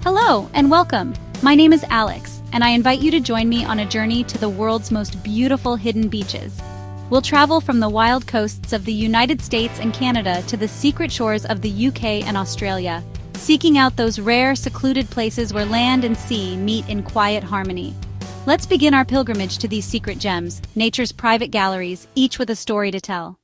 Hello and welcome. My name is Alex, and I invite you to join me on a journey to the world's most beautiful hidden beaches. We'll travel from the wild coasts of the United States and Canada to the secret shores of the UK and Australia, seeking out those rare, secluded places where land and sea meet in quiet harmony. Let's begin our pilgrimage to these secret gems, nature's private galleries, each with a story to tell.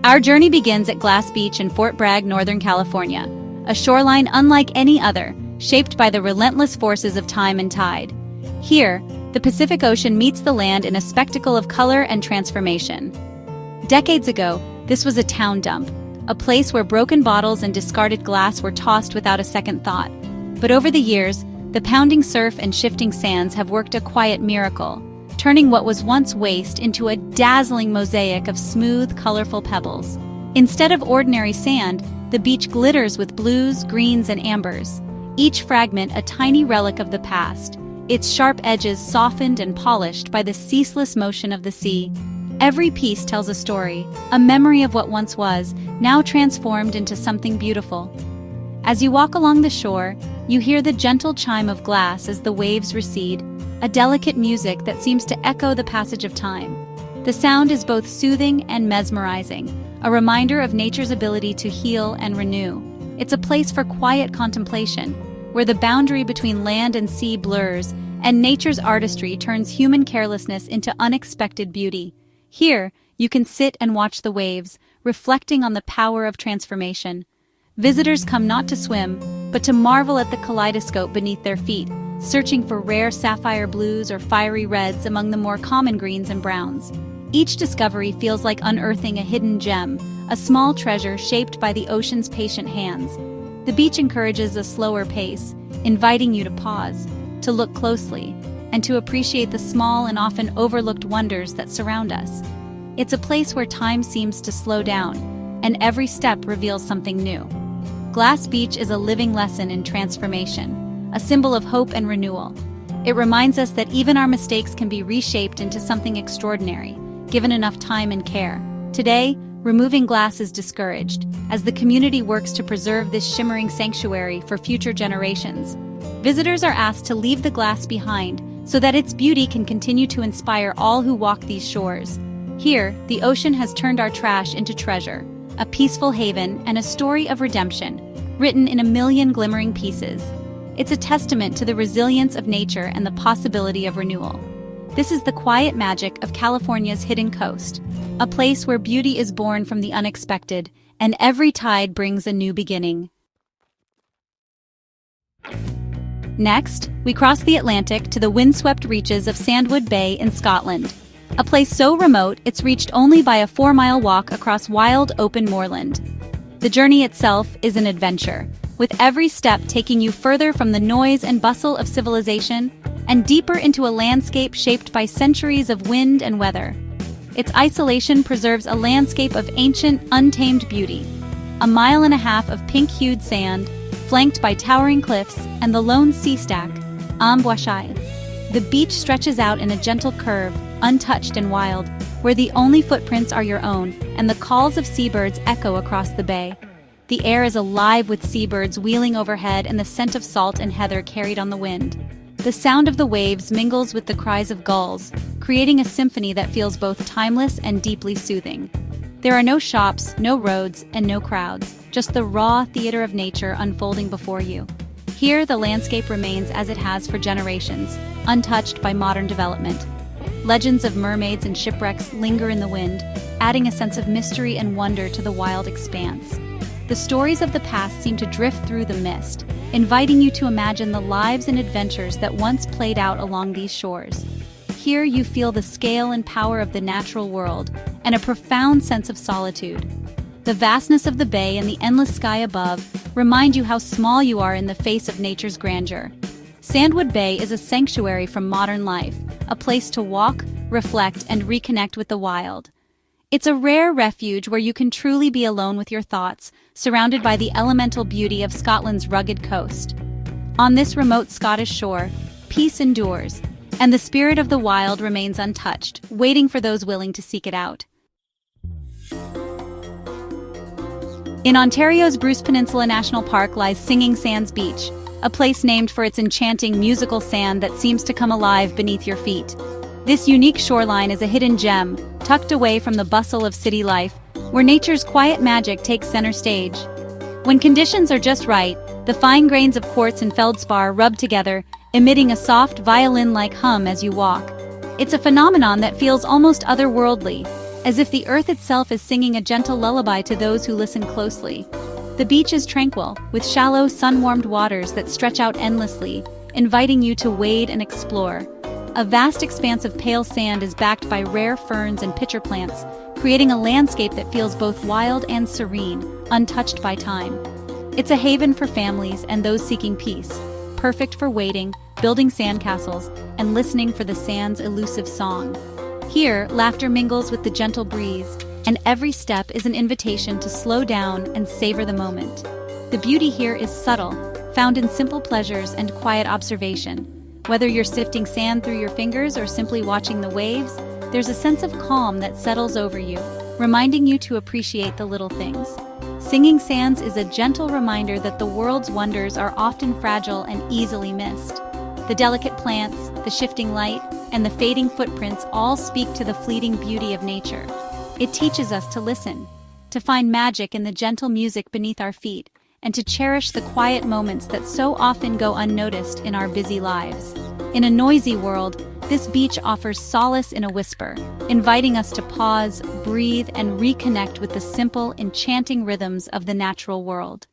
Our journey begins at Glass Beach in Fort Bragg, Northern California, a shoreline unlike any other, shaped by the relentless forces of time and tide. Here, the Pacific Ocean meets the land in a spectacle of color and transformation. Decades ago, this was a town dump, a place where broken bottles and discarded glass were tossed without a second thought. But over the years, the pounding surf and shifting sands have worked a quiet miracle, turning what was once waste into a dazzling mosaic of smooth, colorful pebbles. Instead of ordinary sand, the beach glitters with blues, greens, and ambers, each fragment a tiny relic of the past, its sharp edges softened and polished by the ceaseless motion of the sea. Every piece tells a story, a memory of what once was, now transformed into something beautiful. As you walk along the shore, you hear the gentle chime of glass as the waves recede, a delicate music that seems to echo the passage of time. The sound is both soothing and mesmerizing, a reminder of nature's ability to heal and renew. It's a place for quiet contemplation, where the boundary between land and sea blurs, and nature's artistry turns human carelessness into unexpected beauty. Here, you can sit and watch the waves, reflecting on the power of transformation. Visitors come not to swim, but to marvel at the kaleidoscope beneath their feet, searching for rare sapphire blues or fiery reds among the more common greens and browns. Each discovery feels like unearthing a hidden gem, a small treasure shaped by the ocean's patient hands. The beach encourages a slower pace, inviting you to pause, to look closely, and to appreciate the small and often overlooked wonders that surround us. It's a place where time seems to slow down, and every step reveals something new. Glass Beach is a living lesson in transformation, a symbol of hope and renewal. It reminds us that even our mistakes can be reshaped into something extraordinary, given enough time and care. Today, removing glass is discouraged, as the community works to preserve this shimmering sanctuary for future generations. Visitors are asked to leave the glass behind so that its beauty can continue to inspire all who walk these shores. Here, the ocean has turned our trash into treasure, a peaceful haven and a story of redemption, written in a million glimmering pieces. It's a testament to the resilience of nature and the possibility of renewal. This is the quiet magic of California's hidden coast, a place where beauty is born from the unexpected, and every tide brings a new beginning. Next, we cross the Atlantic to the windswept reaches of Sandwood Bay in Scotland, a place so remote it's reached only by a 4-mile walk across wild, open moorland. The journey itself is an adventure, with every step taking you further from the noise and bustle of civilization and deeper into a landscape shaped by centuries of wind and weather. Its isolation preserves a landscape of ancient, untamed beauty, a 1.5 miles of pink-hued sand, flanked by towering cliffs and the lone sea stack, Amboishai. The beach stretches out in a gentle curve, untouched and wild, where the only footprints are your own, and the calls of seabirds echo across the bay. The air is alive with seabirds wheeling overhead and the scent of salt and heather carried on the wind. The sound of the waves mingles with the cries of gulls, creating a symphony that feels both timeless and deeply soothing. There are no shops, no roads, and no crowds, just the raw theater of nature unfolding before you. Here, the landscape remains as it has for generations, untouched by modern development. Legends of mermaids and shipwrecks linger in the wind, adding a sense of mystery and wonder to the wild expanse. The stories of the past seem to drift through the mist, inviting you to imagine the lives and adventures that once played out along these shores. Here you feel the scale and power of the natural world, and a profound sense of solitude. The vastness of the bay and the endless sky above remind you how small you are in the face of nature's grandeur. Sandwood Bay is a sanctuary from modern life, a place to walk, reflect, and reconnect with the wild. It's a rare refuge where you can truly be alone with your thoughts, surrounded by the elemental beauty of Scotland's rugged coast. On this remote Scottish shore, peace endures, and the spirit of the wild remains untouched, waiting for those willing to seek it out. In Ontario's Bruce Peninsula National Park lies Singing Sands Beach, a place named for its enchanting musical sand that seems to come alive beneath your feet. This unique shoreline is a hidden gem, tucked away from the bustle of city life, where nature's quiet magic takes center stage. When conditions are just right, the fine grains of quartz and feldspar rub together, emitting a soft violin-like hum as you walk. It's a phenomenon that feels almost otherworldly, as if the earth itself is singing a gentle lullaby to those who listen closely. The beach is tranquil, with shallow, sun-warmed waters that stretch out endlessly, inviting you to wade and explore. A vast expanse of pale sand is backed by rare ferns and pitcher plants, creating a landscape that feels both wild and serene, untouched by time. It's a haven for families and those seeking peace, perfect for wading, building sandcastles, and listening for the sand's elusive song. Here, laughter mingles with the gentle breeze, and every step is an invitation to slow down and savor the moment. The beauty here is subtle, found in simple pleasures and quiet observation. Whether you're sifting sand through your fingers or simply watching the waves, there's a sense of calm that settles over you, reminding you to appreciate the little things. Singing Sands is a gentle reminder that the world's wonders are often fragile and easily missed. The delicate plants, the shifting light, and the fading footprints all speak to the fleeting beauty of nature. It teaches us to listen, to find magic in the gentle music beneath our feet, and to cherish the quiet moments that so often go unnoticed in our busy lives. In a noisy world, this beach offers solace in a whisper, inviting us to pause, breathe, and reconnect with the simple, enchanting rhythms of the natural world.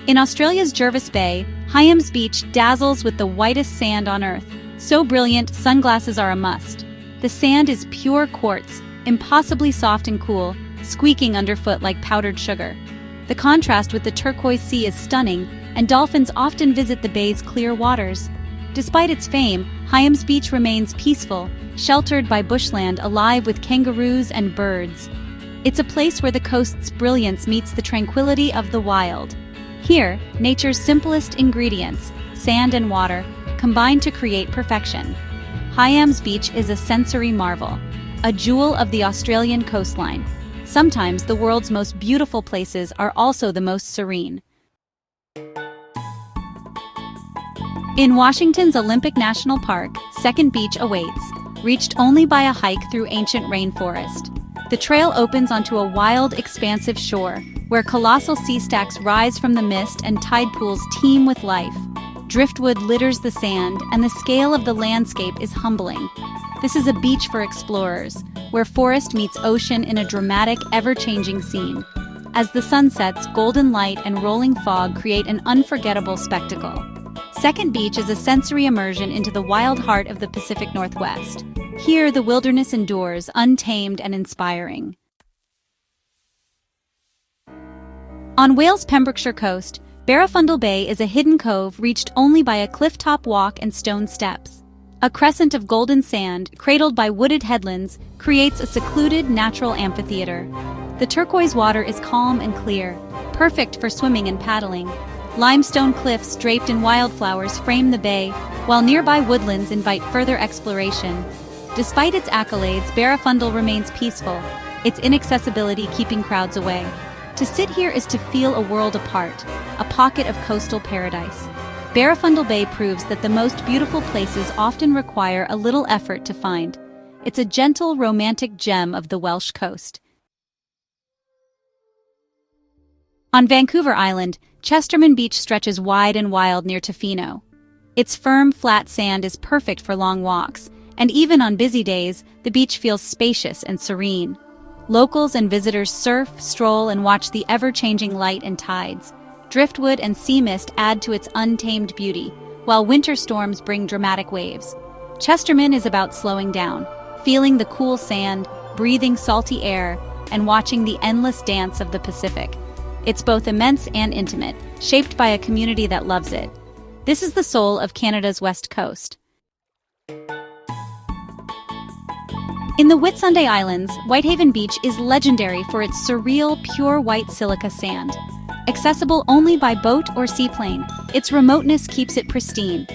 In Australia's Jervis Bay, Hyams Beach dazzles with the whitest sand on Earth. So brilliant, sunglasses are a must. The sand is pure quartz, impossibly soft and cool, squeaking underfoot like powdered sugar. The contrast with the turquoise sea is stunning, and dolphins often visit the bay's clear waters. Despite its fame, Hyams Beach remains peaceful, sheltered by bushland alive with kangaroos and birds. It's a place where the coast's brilliance meets the tranquility of the wild. Here, nature's simplest ingredients, sand and water, combine to create perfection. Hyams Beach is a sensory marvel, a jewel of the Australian coastline. Sometimes the world's most beautiful places are also the most serene. In Washington's Olympic National Park, Second Beach awaits, reached only by a hike through ancient rainforest. The trail opens onto a wild, expansive shore, where colossal sea stacks rise from the mist and tide pools teem with life. Driftwood litters the sand, and the scale of the landscape is humbling. This is a beach for explorers, where forest meets ocean in a dramatic, ever-changing scene. As the sun sets, golden light and rolling fog create an unforgettable spectacle. Second Beach is a sensory immersion into the wild heart of the Pacific Northwest. Here, the wilderness endures, untamed and inspiring. On Wales' Pembrokeshire coast, Barafundle Bay is a hidden cove reached only by a cliff-top walk and stone steps. A crescent of golden sand, cradled by wooded headlands, creates a secluded natural amphitheater. The turquoise water is calm and clear, perfect for swimming and paddling. Limestone cliffs draped in wildflowers frame the bay, while nearby woodlands invite further exploration. Despite its accolades, Barafundle remains peaceful, its inaccessibility keeping crowds away. To sit here is to feel a world apart, a pocket of coastal paradise. Barafundle Bay proves that the most beautiful places often require a little effort to find. It's a gentle, romantic gem of the Welsh coast. On Vancouver Island, Chesterman Beach stretches wide and wild near Tofino. Its firm, flat sand is perfect for long walks, and even on busy days, the beach feels spacious and serene. Locals and visitors surf, stroll, and watch the ever-changing light and tides. Driftwood and sea mist add to its untamed beauty, while winter storms bring dramatic waves. Chesterman is about slowing down, feeling the cool sand, breathing salty air, and watching the endless dance of the Pacific. It's both immense and intimate, shaped by a community that loves it. This is the soul of Canada's West Coast. In the Whitsunday Islands, Whitehaven Beach is legendary for its surreal, pure white silica sand. Accessible only by boat or seaplane, its remoteness keeps it pristine.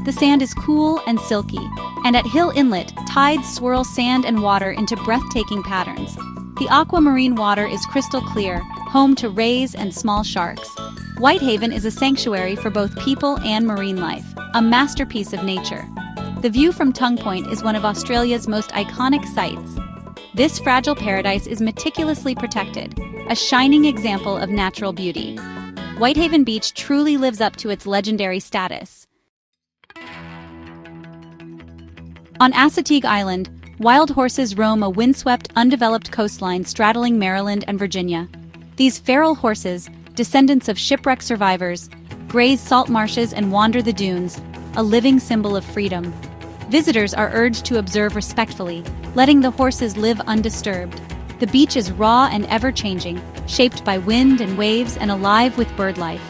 The sand is cool and silky, and at Hill Inlet, tides swirl sand and water into breathtaking patterns. The aquamarine water is crystal clear, home to rays and small sharks. Whitehaven is a sanctuary for both people and marine life, a masterpiece of nature. The view from Tongue Point is one of Australia's most iconic sights. This fragile paradise is meticulously protected, a shining example of natural beauty. Whitehaven Beach truly lives up to its legendary status. On Assateague Island, wild horses roam a windswept, undeveloped coastline straddling Maryland and Virginia. These feral horses, descendants of shipwreck survivors, graze salt marshes and wander the dunes, a living symbol of freedom. Visitors are urged to observe respectfully, letting the horses live undisturbed. The beach is raw and ever-changing, shaped by wind and waves and alive with bird life.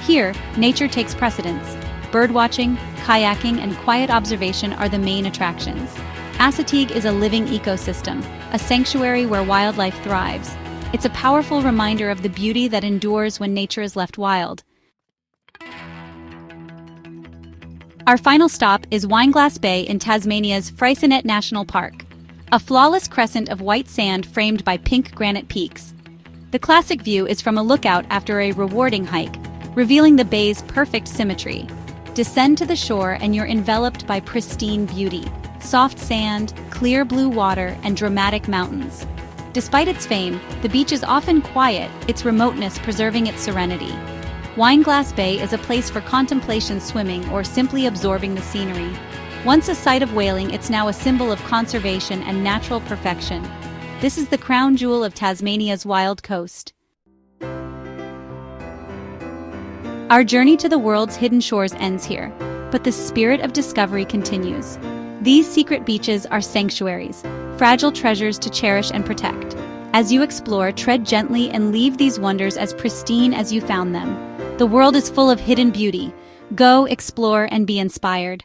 Here, nature takes precedence. Birdwatching, kayaking, and quiet observation are the main attractions. Assateague is a living ecosystem, a sanctuary where wildlife thrives. It's a powerful reminder of the beauty that endures when nature is left wild. Our final stop is Wineglass Bay in Tasmania's Freycinet National Park, a flawless crescent of white sand framed by pink granite peaks. The classic view is from a lookout after a rewarding hike, revealing the bay's perfect symmetry. Descend to the shore and you're enveloped by pristine beauty, soft sand, clear blue water, and dramatic mountains. Despite its fame, the beach is often quiet, its remoteness preserving its serenity. Wineglass Bay is a place for contemplation, swimming, or simply absorbing the scenery. Once a site of whaling, it's now a symbol of conservation and natural perfection. This is the crown jewel of Tasmania's wild coast. Our journey to the world's hidden shores ends here, but the spirit of discovery continues. These secret beaches are sanctuaries, fragile treasures to cherish and protect. As you explore, tread gently and leave these wonders as pristine as you found them. The world is full of hidden beauty. Go, explore, and be inspired.